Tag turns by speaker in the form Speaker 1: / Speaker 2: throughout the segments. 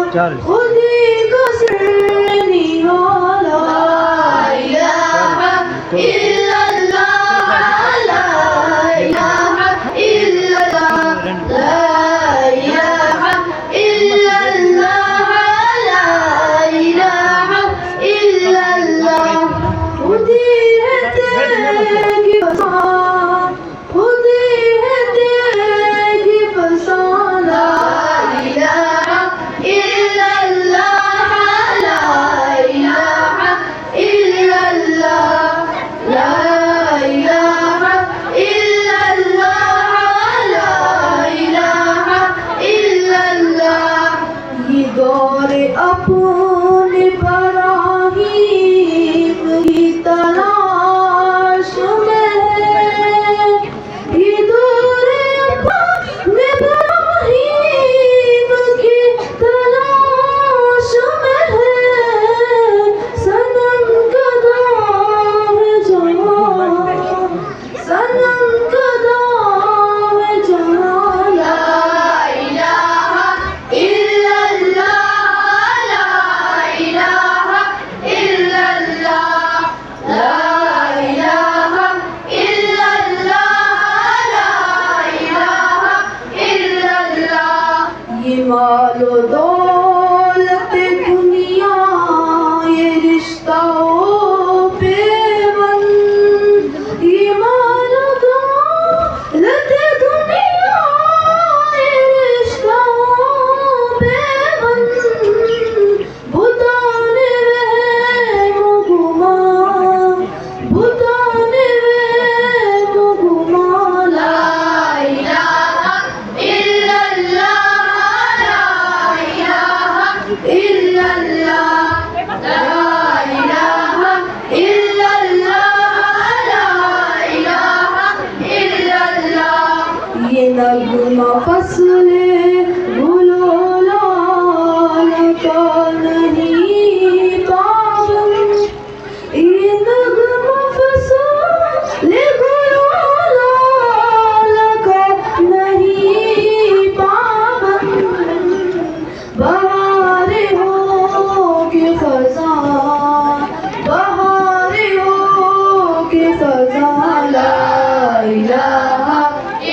Speaker 1: खुदी का सिर निवाला इलाहा इल्लल्लाह ला इलाहा इल्लल्लाह ला इलाहा इल्लल्लाह ला इलाहा इल्लल्लाह खुदी है तेरी पसंद खुदी है तेरी पसंद ला इलाहा इल्लल्लाह ला इलाहा इल्लल्लाह ला इलाहा इल्लल्लाह ला इलाहा इल्लल्लाह ये दौर अपने बराहीम की तलाश में है ये दौर अपने बराहीम की तलाश में है सनम कदा है जहाँ सनम कदा है जहाँ ला इलाहा इल्लल्लाह ला इलाहा इल्लल्लाह ला इलाहा इल्लल्लाह ला इलाहा इल्लल्लाह ये मालो दौलत दुनिया ये रिश्तों पे बंद ये मालो दौलत दुनिया ये रिश्तों पे बंद भुताने वो गुमा भुताने वो गुमा ला इलाहा इल्लल्लाह ला इलाहा इल्लल्लाह ला इलाहा इल्लल्लाह ला इलाहा इल्लल्लाह ये नगमा फसले भूलो लाल का नहीं पावन ये नगमा फसले भूलो लाल का नहीं पावन बहारे हो के खजान बहारे हो के खजान ला इलाहा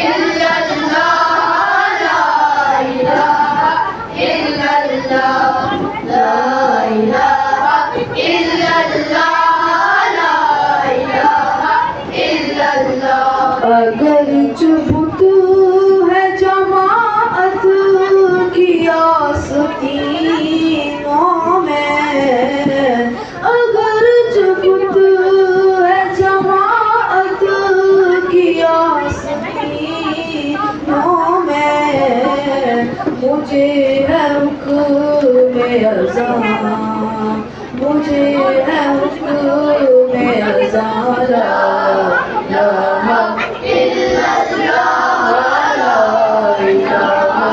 Speaker 1: इल्लल्लाह ला इलाहा इल्लल्लाह ला इलाहा इल्लल्लाह ला इलाहा इल्लल्लाह अगर चुबुत है जमाअत की आस्तीनों में अगर चुबुत है जमाअत की आस्तीनों में मुझे है हुक्म अज़ां मुझे है हुक्म अज़ां ला इलाहा इल्लल्लाह ला इलाहा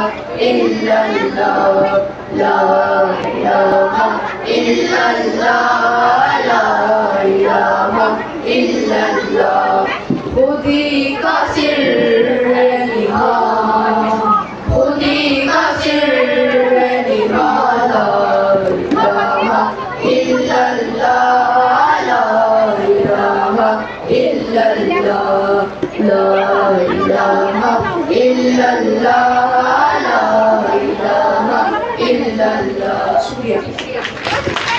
Speaker 1: इल्लल्लाह ला इलाहा इल्लल्लाह ला इलाहा इल्लल्लाह खुदी का सिर निहाल खुदी का सिर निहाल ला इलाहा इल्लल्लाह ला इलाहा इल्लल्लाह ला इलाहा इल्लल्लाह ला इलाहा इल्लल्लाह शुक्रिया